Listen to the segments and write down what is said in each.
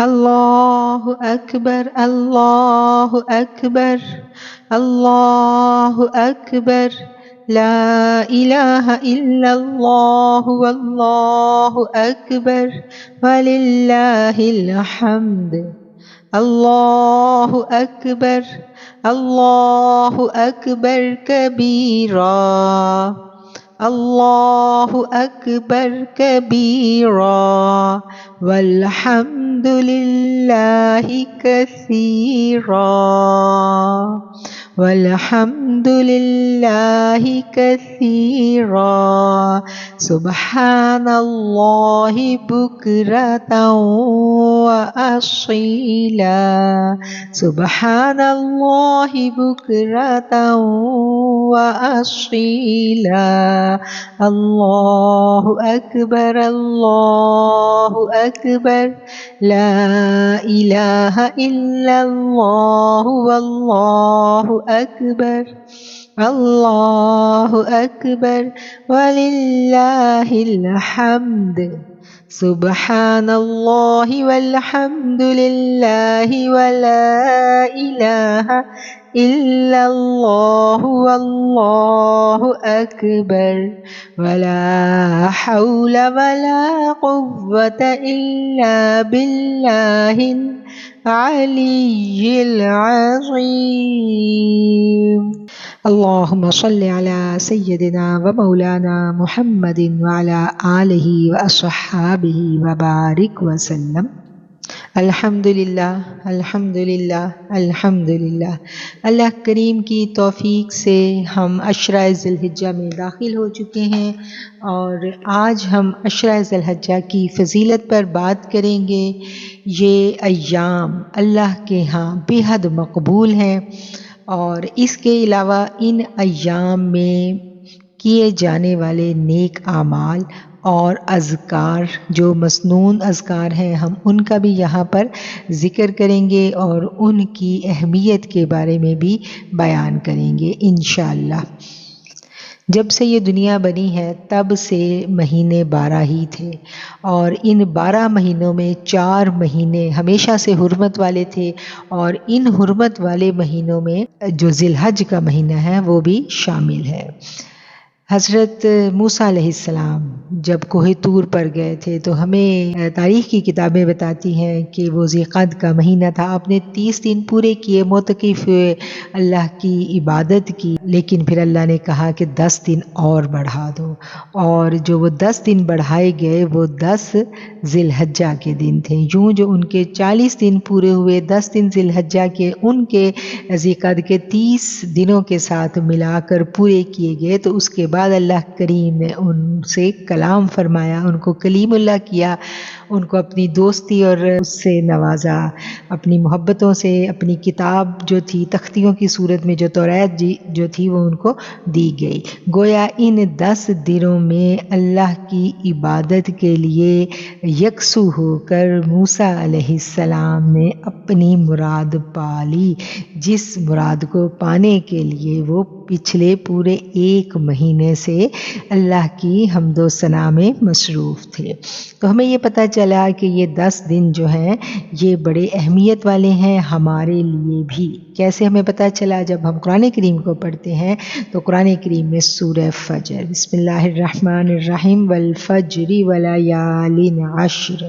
الله أكبر الله أكبر الله أكبر لا إله إلا الله والله أكبر ولله الحمد الله أكبر الله أكبر كبيرا الله أكبر كبيرا والحمد لله كثيرا والحمد لله كثيرا سبحان الله بكرة وأصيلا سبحان الله بكرة وأصيلا الله أكبر الله أكبر لا إله إلا الله والله أكبر الله أكبر ولله الحمد سبحان الله والحمد لله ولا إله إلا الله والله أكبر ولا حول ولا قوة إلا بالله العلي العظيم اللهم صل على سيدنا ومولانا محمد وعلى آله وأصحابه وبارك وسلم الحمدللہ الحمدللہ الحمدللہ۔ اللہ کریم کی توفیق سے ہم عشرہ ذی الحجہ میں داخل ہو چکے ہیں اور آج ہم عشرہ ذی الحجہ کی فضیلت پر بات کریں گے۔ یہ ایام اللہ کے ہاں بے حد مقبول ہیں اور اس کے علاوہ ان ایام میں کیے جانے والے نیک اعمال اور اذکار جو مسنون اذکار ہیں ہم ان کا بھی یہاں پر ذکر کریں گے اور ان کی اہمیت کے بارے میں بھی بیان کریں گے انشاءاللہ۔ جب سے یہ دنیا بنی ہے تب سے مہینے 12 ہی تھے اور ان 12 مہینوں میں 4 مہینے ہمیشہ سے حرمت والے تھے اور ان حرمت والے مہینوں میں جو ذی الحج کا مہینہ ہے وہ بھی شامل ہے۔ حضرت موسیٰ علیہ السلام جب کوہ طور پر گئے تھے تو ہمیں تاریخ کی کتابیں بتاتی ہیں کہ وہ ذی القعدہ کا مہینہ تھا، آپ نے 30 دن پورے کیے، معتکف ہوئے، اللہ کی عبادت کی، لیکن پھر اللہ نے کہا کہ 10 دن اور بڑھا دو، اور جو وہ 10 دن بڑھائے گئے وہ 10 ذی الحجہ کے دن تھے۔ یوں جو ان کے 40 دن پورے ہوئے، 10 دن ذی الحجہ کے ان کے ذی القعدہ کے 30 دنوں کے ساتھ ملا کر پورے کیے گئے، تو اس کے بعد اللہ کریم نے ان سے کلام فرمایا، ان کو کلیم اللہ کیا، ان کو اپنی دوستی اور اس سے نوازا، اپنی محبتوں سے، اپنی کتاب جو تھی تختیوں کی صورت میں جو توریت جو تھی وہ ان کو دی گئی۔ گویا ان 10 دنوں میں اللہ کی عبادت کے لیے یکسو ہو کر موسیٰ علیہ السلام نے اپنی مراد پالی، جس مراد کو پانے کے لیے وہ پچھلے پورے 1 مہینے سے اللہ کی حمد و ثنا میں مصروف تھے۔ تو ہمیں یہ پتہ چلا کہ یہ 10 دن جو ہیں یہ بڑے اہمیت والے ہیں ہمارے لیے بھی۔ کیسے ہمیں پتہ چلا؟ جب ہم قرآن کریم کو پڑھتے ہیں تو قرآن کریم میں سورہ فجر، بسم اللہ الرحمن الرحیم، والفجر ولیال عشر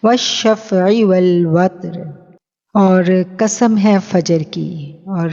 والشفع والوتر، اور قسم ہے فجر کی اور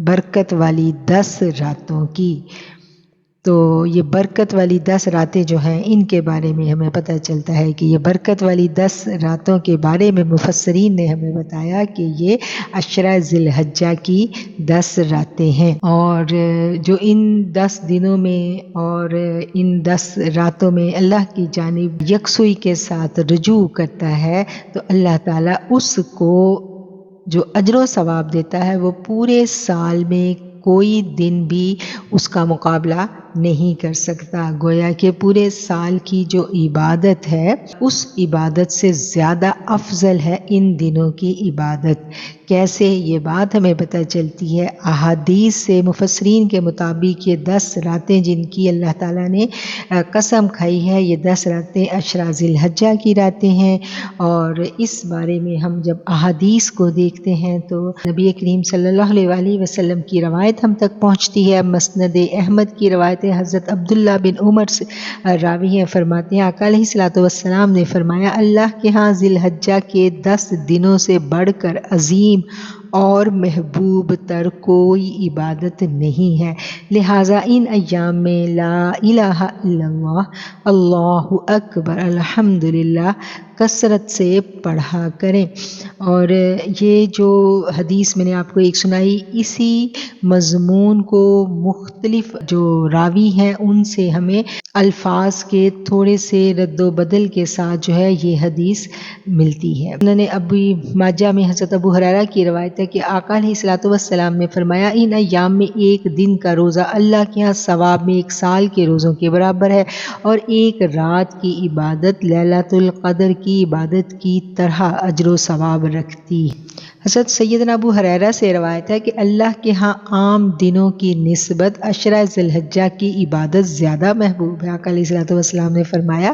برکت والی 10 راتوں کی۔ تو یہ برکت والی 10 راتیں جو ہیں ان کے بارے میں ہمیں پتہ چلتا ہے کہ یہ برکت والی 10 راتوں کے بارے میں مفسرین نے ہمیں بتایا کہ یہ عشرہ ذی الحجہ کی 10 راتیں ہیں، اور جو ان 10 دنوں میں اور ان 10 راتوں میں اللہ کی جانب یکسوئی کے ساتھ رجوع کرتا ہے تو اللہ تعالیٰ اس کو جو اجر و ثواب دیتا ہے وہ پورے سال میں کوئی دن بھی اس کا مقابلہ نہیں کر سکتا۔ گویا کہ پورے سال کی جو عبادت ہے اس عبادت سے زیادہ افضل ہے ان دنوں کی عبادت۔ کیسے؟ یہ بات ہمیں پتہ چلتی ہے احادیث سے۔ مفسرین کے مطابق یہ 10 راتیں جن کی اللہ تعالیٰ نے قسم کھائی ہے، یہ 10 راتیں عشرہ ذی الحجہ کی راتیں ہیں، اور اس بارے میں ہم جب احادیث کو دیکھتے ہیں تو نبی کریم صلی اللہ علیہ وآلہ وسلم کی روایت ہم تک پہنچتی ہے۔ مسند احمد کی روایت ہے، حضرت عبداللہ بن عمر سے راوی ہیں، فرماتے ہیں آقا علیہ الصلوۃ والسلام نے فرمایا اللہ کے ہاں ذی الحجہ کے 10 دنوں سے بڑھ کر عظیم اور محبوب تر کوئی عبادت نہیں ہے، لہٰذا ان ایام میں لا الہ الا اللہ، اللہ اکبر، الحمدللہ کثرت سے پڑھا کریں۔ اور یہ جو حدیث میں نے آپ کو ایک سنائی، اسی مضمون کو مختلف جو راوی ہیں ان سے ہمیں الفاظ کے تھوڑے سے رد و بدل کے ساتھ جو ہے یہ حدیث ملتی ہے۔ انہوں نے ابی ماجہ میں حضرت ابو ہریرہ کی روایت ہے کہ آقا علیہ الصلوۃ والسلام نے فرمایا ان ایام میں ایک دن کا روزہ اللہ کے ہاں ثواب میں 1 سال کے روزوں کے برابر ہے، اور ایک رات کی عبادت لیلۃ القدر کی عبادت کی طرح اجر و ثواب رکھتی ہے۔ حضرت سیدنا ابو ہریرہ سے روایت ہے کہ اللہ کے ہاں عام دنوں کی نسبت عشرہ ذی الحجہ کی عبادت زیادہ محبوب ہے۔ آقا علیہ الصلوۃ والسلام نے فرمایا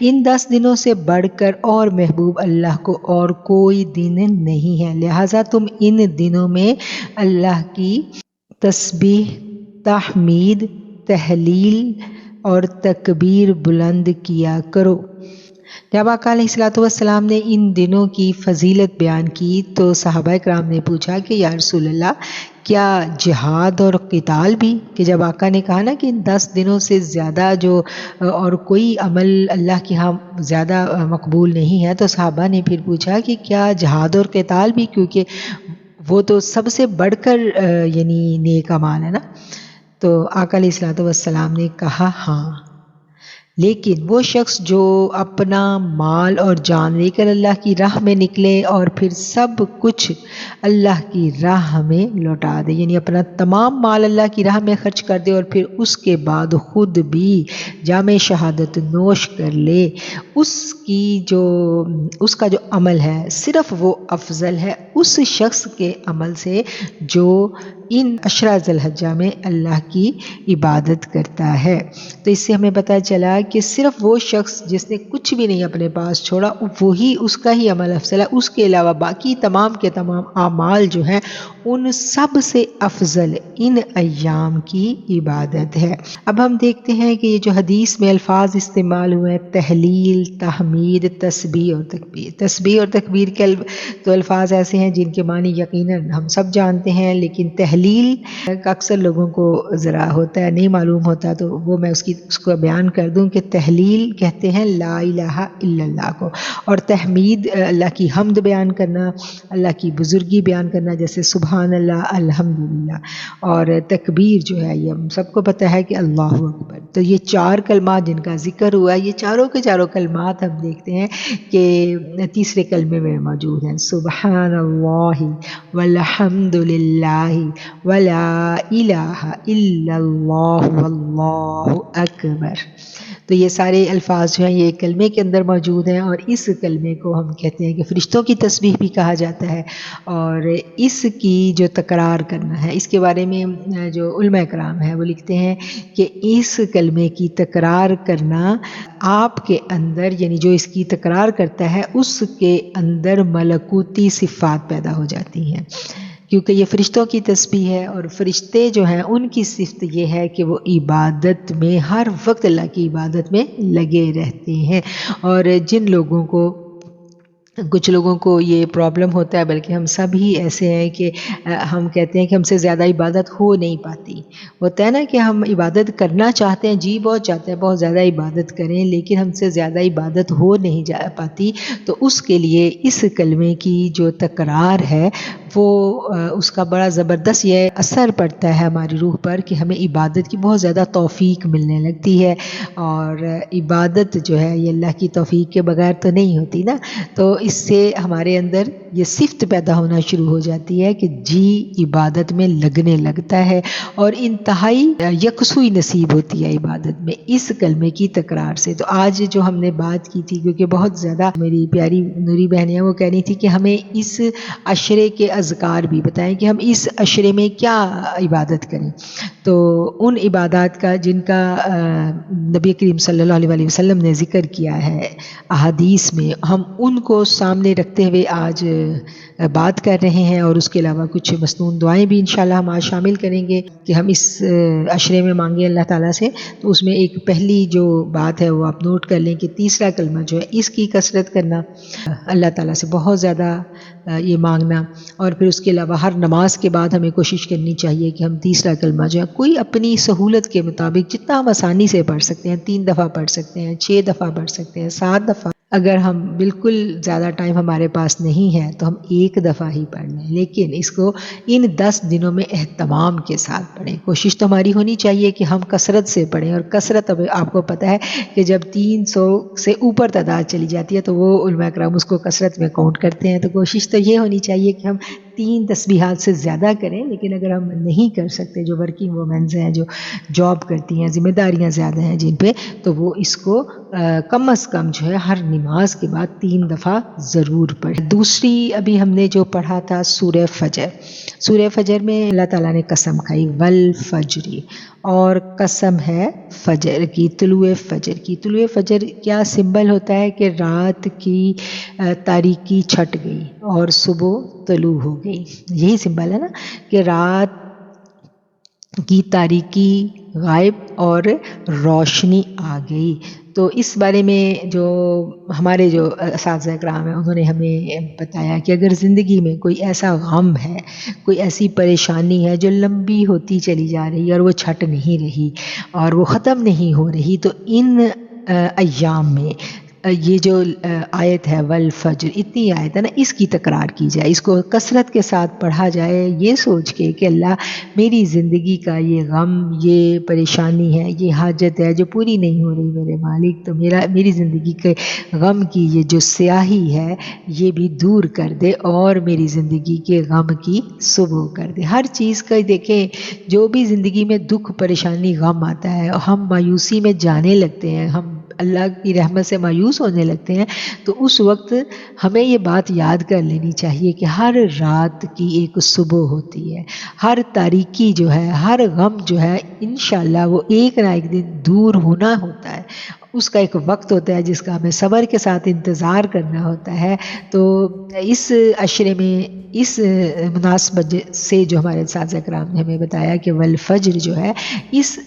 ان 10 دنوں سے بڑھ کر اور محبوب اللہ کو اور کوئی دن نہیں ہے، لہٰذا تم ان دنوں میں اللہ کی تسبیح، تحمید، تہلیل اور تکبیر بلند کیا کرو۔ جب آقا علیہ الصلوۃ والسلام نے ان دنوں کی فضیلت بیان کی تو صحابہ کرام نے پوچھا کہ یا رسول اللہ کیا جہاد اور قتال بھی؟ کہ جب آقا نے کہا نا کہ ان 10 دنوں سے زیادہ جو اور کوئی عمل اللہ کے ہاں زیادہ مقبول نہیں ہے، تو صحابہ نے پھر پوچھا کہ کیا جہاد اور قتال بھی، کیونکہ وہ تو سب سے بڑھ کر یعنی نیک اعمال ہے نا۔ تو آقا علیہ الصلوۃ والسلام نے کہا ہاں، لیکن وہ شخص جو اپنا مال اور جان لے کر اللہ کی راہ میں نکلے اور پھر سب کچھ اللہ کی راہ میں لوٹا دے، یعنی اپنا تمام مال اللہ کی راہ میں خرچ کر دے اور پھر اس کے بعد خود بھی جام شہادت نوش کر لے، اس کا جو عمل ہے صرف وہ افضل ہے اس شخص کے عمل سے جو ان عشرہ ذی الحجہ میں اللہ کی عبادت کرتا ہے۔ تو اس سے ہمیں پتہ چلا کہ صرف وہ شخص جس نے کچھ بھی نہیں اپنے پاس چھوڑا وہی اس کا ہی عمل افضل ہے، اس کے علاوہ باقی تمام کے تمام اعمال جو ہیں ان سب سے افضل ان ایام کی عبادت ہے۔ اب ہم دیکھتے ہیں کہ یہ جو حدیث میں الفاظ استعمال ہوئے ہیں تہلیل، تحمید، تسبیح اور تکبیر۔ تسبیح اور تکبیر کے تو الفاظ ایسے ہیں جن کے معنی یقیناً ہم سب جانتے ہیں، لیکن تہلیل کا اکثر لوگوں کو ذرا ہوتا ہے نہیں معلوم ہوتا، تو وہ میں اس کو بیان کر دوں کہ تہلیل کہتے ہیں لا الہ الا اللہ کو، اور تحمید اللہ کی حمد بیان کرنا، اللہ کی بزرگی بیان کرنا، جیسے سبحان اللہ، الحمدللہ، اور تکبیر جو ہے یہ ہم سب کو پتہ ہے کہ اللہ اکبر۔ تو یہ 4 کلمات جن کا ذکر ہوا، یہ چاروں کے چاروں کلمات ہم دیکھتے ہیں کہ تیسرے کلمے میں موجود ہیں، سبحان اللہ والحمدللہ ولا الہ الا اللہ واللہ اکبر۔ تو یہ سارے الفاظ جو ہیں یہ کلمے کے اندر موجود ہیں، اور اس کلمے کو ہم کہتے ہیں کہ فرشتوں کی تسبیح بھی کہا جاتا ہے، اور اس کی جو تکرار کرنا ہے، اس کے بارے میں جو علماء کرام ہیں وہ لکھتے ہیں کہ اس کلمے کی تکرار کرنا آپ کے اندر، یعنی جو اس کی تکرار کرتا ہے اس کے اندر ملکوتی صفات پیدا ہو جاتی ہیں، کیونکہ یہ فرشتوں کی تسبیح ہے، اور فرشتے جو ہیں ان کی صفت یہ ہے کہ وہ عبادت میں ہر وقت اللہ کی عبادت میں لگے رہتے ہیں۔ اور کچھ لوگوں کو یہ پرابلم ہوتا ہے، بلکہ ہم سب ہی ایسے ہیں کہ ہم کہتے ہیں کہ ہم سے زیادہ عبادت ہو نہیں پاتی۔ ہوتا ہے نا کہ ہم عبادت کرنا چاہتے ہیں، جی بہت چاہتے ہیں بہت زیادہ عبادت کریں، لیکن ہم سے زیادہ عبادت ہو نہیں جا پاتی، تو اس کے لیے اس کلمے کی جو تکرار ہے وہ اس کا بڑا زبردست یہ اثر پڑتا ہے ہماری روح پر کہ ہمیں عبادت کی بہت زیادہ توفیق ملنے لگتی ہے، اور عبادت جو ہے یہ اللہ کی توفیق کے بغیر تو نہیں ہوتی نا۔ تو اس سے ہمارے اندر یہ صفت پیدا ہونا شروع ہو جاتی ہے کہ جی عبادت میں لگنے لگتا ہے اور انتہائی یکسوئی نصیب ہوتی ہے عبادت میں اس کلمے کی تکرار سے۔ تو آج جو ہم نے بات کی تھی، کیونکہ بہت زیادہ میری پیاری نوری بہنیاں وہ کہہ رہی تھی کہ ہمیں اس عشرے کے اذکار بھی بتائیں کہ ہم اس عشرے میں کیا عبادت کریں، تو ان عبادات کا جن کا نبی کریم صلی اللہ علیہ وسلم نے ذکر کیا ہے احادیث میں، ہم ان کو سامنے رکھتے ہوئے آج بات کر رہے ہیں، اور اس کے علاوہ کچھ مسنون دعائیں بھی انشاءاللہ ہم آج شامل کریں گے کہ ہم اس عشرے میں مانگیں اللہ تعالیٰ سے۔ تو اس میں ایک پہلی جو بات ہے وہ آپ نوٹ کر لیں کہ تیسرا کلمہ جو ہے اس کی کثرت کرنا، اللہ تعالیٰ سے بہت زیادہ یہ مانگنا، اور پھر اس کے علاوہ ہر نماز کے بعد ہمیں کوشش کرنی چاہیے کہ ہم تیسرا کلمہ جو ہے کوئی اپنی سہولت کے مطابق جتنا ہم آسانی سے پڑھ سکتے ہیں، 3 دفعہ پڑھ سکتے ہیں، 6 دفعہ پڑھ سکتے ہیں، 7 دفعہ، اگر ہم بالکل زیادہ ٹائم ہمارے پاس نہیں ہے تو ہم 1 دفعہ ہی پڑھ لیں، لیکن اس کو ان 10 دنوں میں اہتمام کے ساتھ پڑھیں۔ کوشش تو ہماری ہونی چاہیے کہ ہم کثرت سے پڑھیں، اور کثرت اب آپ کو پتہ ہے کہ جب 300 سے اوپر تعداد چلی جاتی ہے تو وہ علماء کرام اس کو کثرت میں کاؤنٹ کرتے ہیں۔ تو کوشش تو یہ ہونی چاہیے کہ ہم 3 تسبیحات سے زیادہ کریں، لیکن اگر ہم نہیں کر سکتے، جو ورکنگ وومنز ہیں، جو جاب کرتی ہیں، ذمہ داریاں زیادہ ہیں جن پہ، تو وہ اس کو کم از کم جو ہے ہر نماز کے بعد 3 دفعہ ضرور پڑھیں۔ دوسری ابھی ہم نے جو پڑھا تھا سورہ فجر، سورہ فجر میں اللہ تعالیٰ نے قسم کھائی والفجر، اور قسم ہے فجر کی، طلوع فجر کی۔ طلوع فجر کیا سمبل ہوتا ہے کہ رات کی تاریکی چھٹ گئی اور صبح طلوع ہو گئی، یہی سمبل ہے نا کہ رات کی تاریکی غائب اور روشنی آ گئی۔ تو اس بارے میں جو ہمارے جو اساتذہ کرام ہیں انہوں نے ہمیں بتایا کہ اگر زندگی میں کوئی ایسا غم ہے، کوئی ایسی پریشانی ہے جو لمبی ہوتی چلی جا رہی ہے اور وہ چھٹ نہیں رہی اور وہ ختم نہیں ہو رہی، تو ان ایام میں یہ جو آیت ہے والفجر، اتنی آیت ہے نا، اس کی تکرار کی جائے، اس کو کثرت کے ساتھ پڑھا جائے، یہ سوچ کے کہ اللہ میری زندگی کا یہ غم، یہ پریشانی ہے، یہ حاجت ہے جو پوری نہیں ہو رہی میرے مالک، تو میری زندگی کے غم کی یہ جو سیاہی ہے یہ بھی دور کر دے اور میری زندگی کے غم کی صبح کر دے۔ ہر چیز کا دیکھیں، جو بھی زندگی میں دکھ پریشانی غم آتا ہے، ہم مایوسی میں جانے لگتے ہیں، ہم اللہ کی رحمت سے مایوس ہونے لگتے ہیں، تو اس وقت ہمیں یہ بات یاد کر لینی چاہیے کہ ہر رات کی ایک صبح ہوتی ہے، ہر تاریکی جو ہے، ہر غم جو ہے انشاءاللہ وہ ایک نہ ایک دن دور ہونا ہوتا ہے، اس کا ایک وقت ہوتا ہے جس کا ہمیں صبر کے ساتھ انتظار کرنا ہوتا ہے۔ تو اس عشرے میں اس مناسبت سے جو ہمارے اساتذہ کرام نے ہمیں بتایا کہ والفجر جو ہے، اس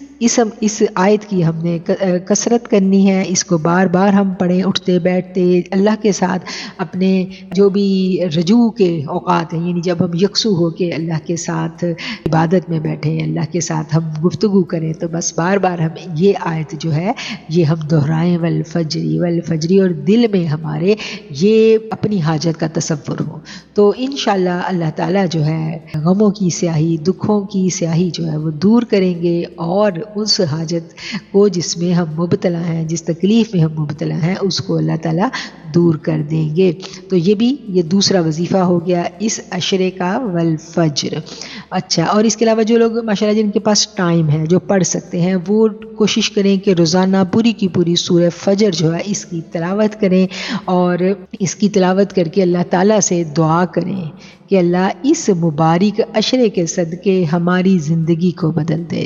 آیت کی ہم نے کثرت کرنی ہے، اس کو بار بار ہم پڑھیں، اٹھتے بیٹھتے اللہ کے ساتھ، اپنے جو بھی رجوع کے اوقات ہیں، یعنی جب ہم یکسو ہو کے اللہ کے ساتھ عبادت میں بیٹھیں، اللہ کے ساتھ ہم گفتگو کریں، تو بس بار بار ہم یہ آیت جو ہے یہ ہم دہرائیں، والفجری والفجری، اور دل میں ہمارے یہ اپنی حاجت کا تصور ہو، تو انشاءاللہ اللہ تعالیٰ جو ہے غموں کی سیاہی، دکھوں کی سیاہی جو ہے وہ دور کریں گے، اور اس حاجت کو جس میں ہم مبتلا ہیں، جس تکلیف میں ہم مبتلا ہیں، اس کو اللہ تعالیٰ دور کر دیں گے۔ تو یہ دوسرا وظیفہ ہو گیا اس عشرے کا، والفجر۔ اچھا، اور اس کے علاوہ جو لوگ ماشاءاللہ جن کے پاس ٹائم ہے، جو پڑھ سکتے ہیں، وہ کوشش کریں کہ روزانہ پوری کی پوری سورہ فجر جو ہے اس کی تلاوت کریں، اور اس کی تلاوت کر کے اللہ تعالیٰ سے دعا کریں کہ اللہ اس مبارک عشرے کے صدقے ہماری زندگی کو بدل دے۔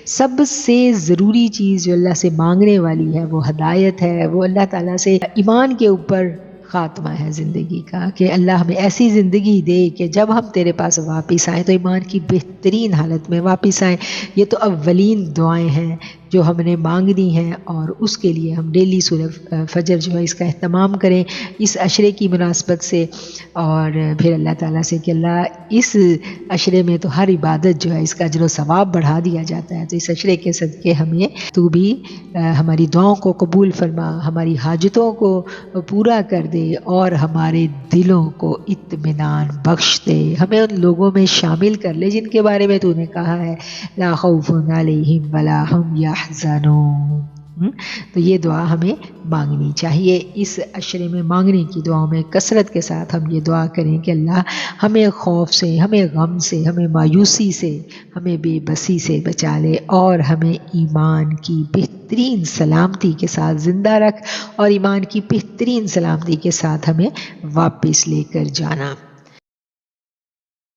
سب سے ضروری چیز جو اللہ سے مانگنے والی ہے وہ ہدایت ہے، وہ اللہ تعالیٰ سے ایمان کے اوپر خاتمہ ہے زندگی کا، کہ اللہ ہمیں ایسی زندگی دے کہ جب ہم تیرے پاس واپس آئیں تو ایمان کی بہترین حالت میں واپس آئیں۔ یہ تو اولین دعائیں ہیں جو ہم نے مانگنی ہیں، اور اس کے لیے ہم ڈیلی سورہ فجر جو ہے اس کا اہتمام کریں اس عشرے کی مناسبت سے، اور پھر اللہ تعالیٰ سے کہ اللہ اس عشرے میں تو ہر عبادت جو ہے اس کا اجر و ثواب بڑھا دیا جاتا ہے، تو اس عشرے کے صدقے ہمیں تو بھی ہماری دعاؤں کو قبول فرما، ہماری حاجتوں کو پورا کر دے، اور ہمارے دلوں کو اطمینان بخش دے، ہمیں ان لوگوں میں شامل کر لے جن کے بارے میں تو نے کہا ہے لا خوف علیہم ولا ہم یحزنون۔ تو یہ دعا ہمیں مانگنی چاہیے۔ اس عشرے میں مانگنے کی دعاؤں میں کثرت کے ساتھ ہم یہ دعا کریں کہ اللہ ہمیں خوف سے، ہمیں غم سے، ہمیں مایوسی سے، ہمیں بے بسی سے بچا لے، اور ہمیں ایمان کی بہترین سلامتی کے ساتھ زندہ رکھ، اور ایمان کی بہترین سلامتی کے ساتھ ہمیں واپس لے کر جانا۔